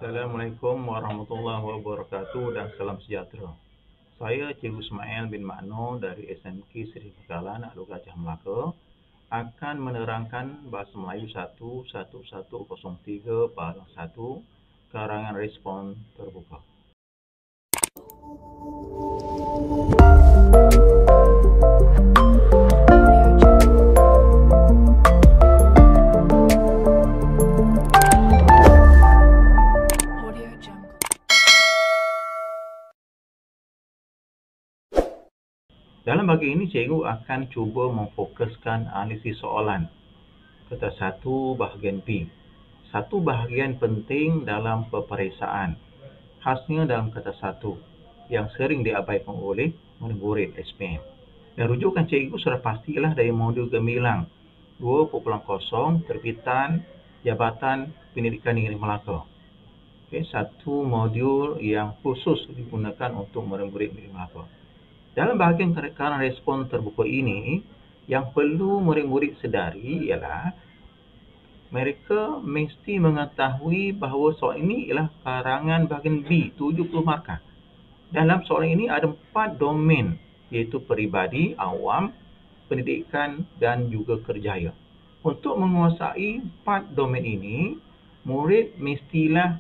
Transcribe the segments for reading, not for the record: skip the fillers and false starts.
Assalamualaikum warahmatullahi wabarakatuh dan salam sejahtera. Saya Cikgu Ismail bin Makno dari SMK Seri Bekalan Alur Gajah Melaka akan menerangkan Bahasa Melayu 11103 Bahagian 1 Karangan Respon Terbuka. Dalam bahagian ini, cikgu akan cuba memfokuskan analisis soalan. Kata 1 bahagian B. Satu bahagian penting dalam peperiksaan. Khasnya dalam kata 1 yang sering diabaikan oleh murid SPM. Dan rujukan cikgu sudah pastilah dari modul gemilang 2.0 Terbitan Jabatan Pendidikan Negeri Melaka. Satu modul yang khusus digunakan untuk murid-murid Negeri Melaka. Dalam bahagian karangan respon terbuka ini, yang perlu murid-murid sedari ialah mereka mesti mengetahui bahawa soalan ini ialah karangan bahagian B, 70 markah. Dalam soalan ini ada 4 domain, iaitu peribadi, awam, pendidikan dan juga kerjaya. Untuk menguasai 4 domain ini, murid mestilah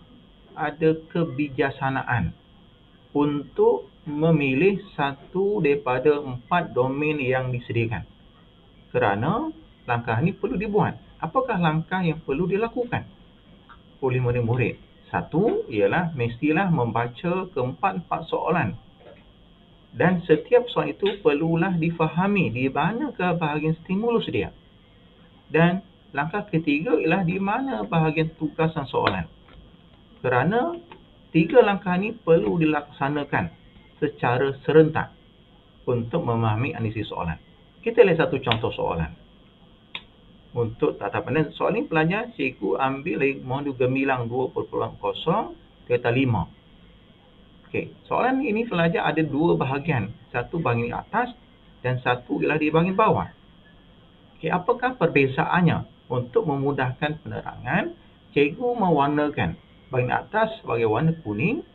ada kebijaksanaan untuk memilih satu daripada 4 domain yang disediakan. Kerana langkah ini perlu dibuat. Apakah langkah yang perlu dilakukan oleh murid-murid? Satu ialah mestilah membaca keempat-empat soalan. Dan setiap soalan itu perlulah difahami di manakah bahagian stimulus dia. Dan langkah ketiga ialah di mana bahagian tugasan soalan. Kerana 3 langkah ini perlu dilaksanakan secara serentak untuk memahami analisis soalan. Kita lihat satu contoh soalan. Untuk tatapan soalan ini pelajar cikgu ambil dari modul gemilang 2.0 kata 5. Soalan ini pelajar ada 2 bahagian. Satu bahagian atas dan satu ialah di bahagian bawah. Apakah perbezaannya? Untuk memudahkan penerangan, cikgu mewarnakan bahagian atas sebagai warna kuning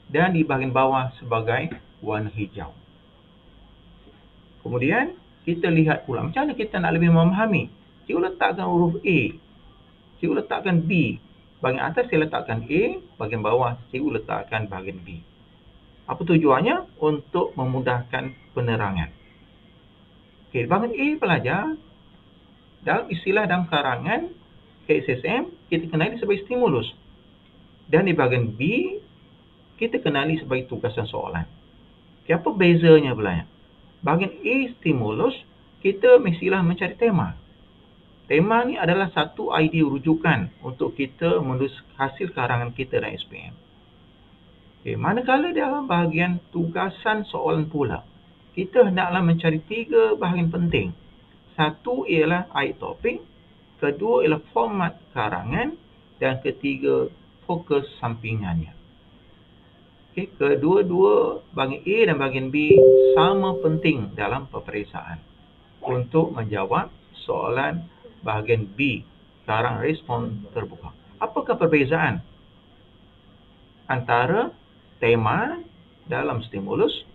dan di bahagian bawah sebagai warna hijau. Kemudian kita lihat pula macam mana kita nak lebih memahami. Cikgu letakkan huruf A, cikgu letakkan B. Bahagian atas saya letakkan A, bahagian bawah cikgu letakkan bahagian B. Apa tujuannya? Untuk memudahkan penerangan. Bahagian A pelajar, dalam istilah dalam karangan KSSM, kita kenali sebagai stimulus. Dan di bahagian B, kita kenali sebagai tugasan soalan. Apa bezanya pula? Bahagian A stimulus, kita mestilah mencari tema. Tema ni adalah satu idea rujukan untuk kita menulis hasil karangan kita dan SPM. Manakala dalam bahagian tugasan soalan pula, kita hendaklah mencari 3 bahagian penting. Satu ialah ayat topik, kedua ialah format karangan, dan ketiga fokus sampingannya. Kedua-dua bahagian A dan bahagian B sama penting dalam peperiksaan untuk menjawab soalan bahagian B, karangan respon terbuka. Apakah perbezaan antara tema dalam stimulus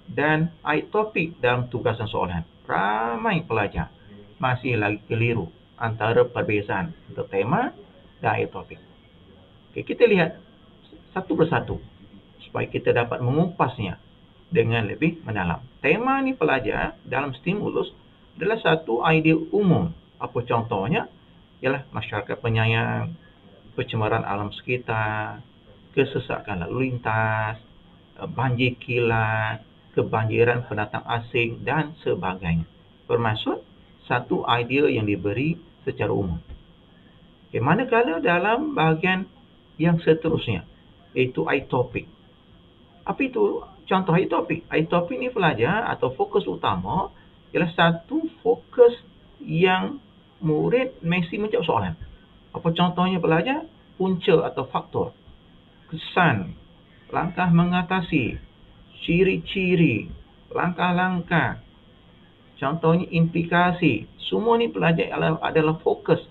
dan ayat topik dalam tugasan soalan? Ramai pelajar masih lagi keliru antara perbezaan antara tema dan ayat topik. Kita lihat satu persatu supaya kita dapat mengupasnya dengan lebih mendalam. Tema ni pelajar dalam stimulus adalah satu idea umum. Apa contohnya? Ialah masyarakat penyayang, pencemaran alam sekitar, kesesakan lalu lintas, banjir kilat, kebanjiran pendatang asing dan sebagainya. Bermaksud satu idea yang diberi secara umum. Manakala dalam bahagian yang seterusnya, iaitu ayat topik. Apa itu contoh ayat topik? Ayat topik ni pelajar atau fokus utama ialah satu fokus yang murid mesti menjawab soalan. Apa contohnya pelajar? Punca atau faktor, kesan, langkah mengatasi, ciri-ciri, langkah-langkah, contohnya implikasi. Semua ni pelajar adalah fokus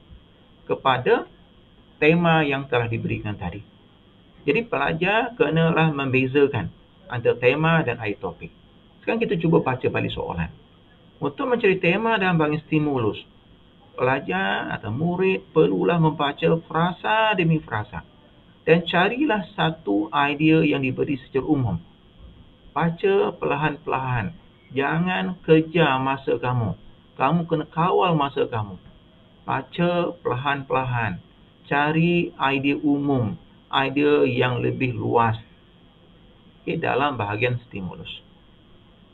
kepada tema yang telah diberikan tadi. Jadi pelajar kenalah membezakan antara tema dan ayat topik. Sekarang kita cuba baca balik soalan. Untuk mencari tema dalam bahagian stimulus, pelajar atau murid perlulah membaca frasa demi frasa dan carilah satu idea yang diberi secara umum. Baca perlahan-perlahan. Jangan kejar masa kamu. Kamu kena kawal masa kamu. Baca perlahan-perlahan. Cari idea umum, idea yang lebih luas dalam bahagian stimulus.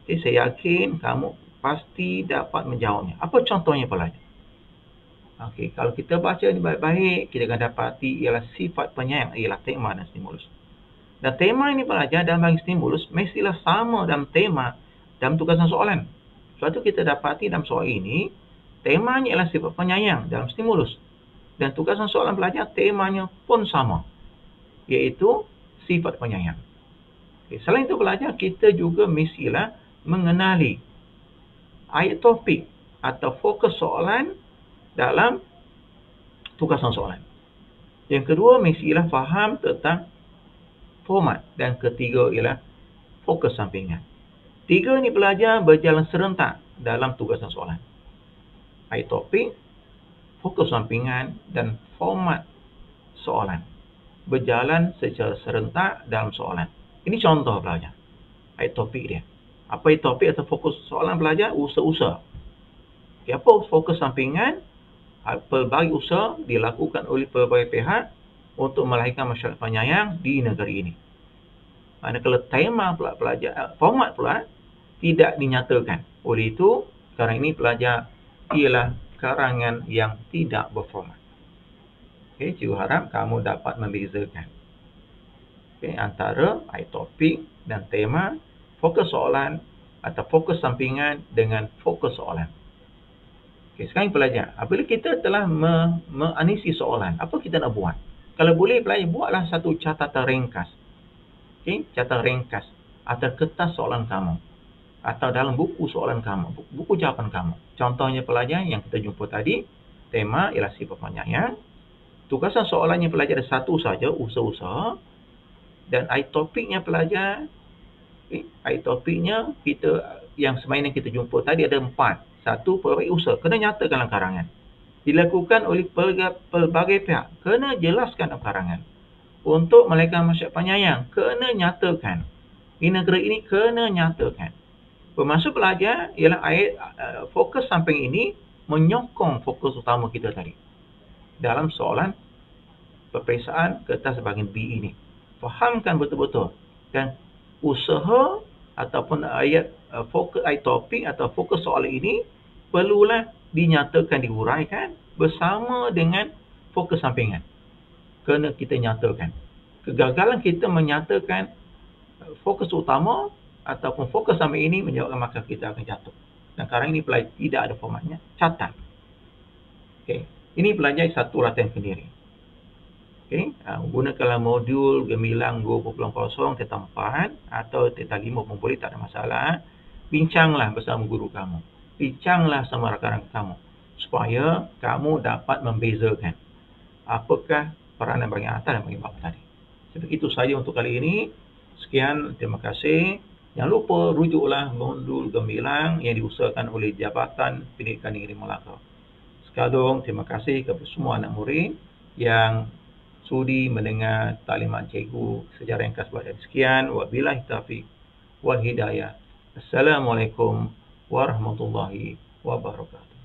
Saya yakin kamu pasti dapat menjawabnya. Apa contohnya pelajar? Kalau kita baca ini baik-baik, kita akan dapati ialah sifat penyayang, ialah tema dan stimulus. Dan tema ini pelajar dalam bahagian stimulus mestilah sama dalam tema dalam tugasan soalan. Sebab itu kita dapati dalam soal ini, temanya ialah sifat penyayang dalam stimulus. Dan tugasan soalan pelajar temanya pun sama, iaitu sifat penyayang. Selain itu pelajar, kita juga mestilah mengenali ayat topik atau fokus soalan dalam tugasan soalan. Yang kedua, mestilah faham tentang format. Dan ketiga ialah fokus sampingan. Tiga ini pelajar berjalan serentak dalam tugasan soalan. Ayat topik, fokus sampingan dan format soalan berjalan secara serentak dalam soalan. Ini contoh pelajar. Ayat topik dia. Apa ayat topik atau fokus soalan pelajar? Usaha-usaha. Apa fokus sampingan? Pelbagai usaha dilakukan oleh pelbagai pihak untuk melahirkan masyarakat penyayang di negeri ini. Manakala tema pula pelajar, format pula tidak dinyatakan. Oleh itu, sekarang ini pelajar ialah karangan yang tidak berformat. Cikgu harap kamu dapat membezakan antara ayat topik dan tema, fokus soalan atau fokus sampingan dengan fokus soalan. Sekarang pelajar, apabila kita telah menganalisis soalan, apa kita nak buat? Kalau boleh pelajar, buatlah satu catatan ringkas. Catatan ringkas atau kertas soalan kamu atau dalam buku soalan kamu, buku jawapan kamu. Contohnya pelajar yang kita jumpa tadi, tema ialah sifat penyayang. Tugasan soalannya pelajar ada satu saja, usaha-usaha. Dan ayat topiknya pelajar, ayat topiknya kita yang semalam kita jumpa tadi ada 4. Satu, pelbagai usaha. Kena nyatakan dalam karangan. Dilakukan oleh pelbagai pihak. Kena jelaskan dalam karangan. Untuk melahirkan masyarakat penyayang, kena nyatakan. Di negeri ini kena nyatakan. Bermaksud pelajar ialah ayat fokus samping ini menyokong fokus utama kita tadi. Dalam soalan peperiksaan kertas bahagian B ini. Fahamkan betul-betul. Dan usaha ataupun ayat fokus ayat topik atau fokus soalan ini perlulah dinyatakan, diuraikan bersama dengan fokus sampingan. Kena kita nyatakan. Kegagalan kita menyatakan fokus utama ataupun fokus samping ini menyebabkan maka kita akan jatuh. Dan sekarang ini pelajar tidak ada formatnya. Catat. Ini pelajar satu latihan sendiri. Gunakanlah modul gemilang 2.0 tentang 4 atau tentang 5 pun boleh, tak ada masalah. Bincanglah bersama guru kamu. Bincanglah sama rakan-rakan kamu. Supaya kamu dapat membezakan apakah peranan bahagian atas dan bahagian bawah tadi. Seperti itu saja untuk kali ini. Sekian, terima kasih. Jangan lupa rujuklah modul gemilang yang diusahakan oleh Jabatan Pendidikan Negeri Melaka. Sekadung, terima kasih kepada semua anak murid yang sudi mendengar taklimat cikgu secara ringkas pada sekian. Wabillahi taufiq wal hidayah. Assalamualaikum warahmatullahi wabarakatuh.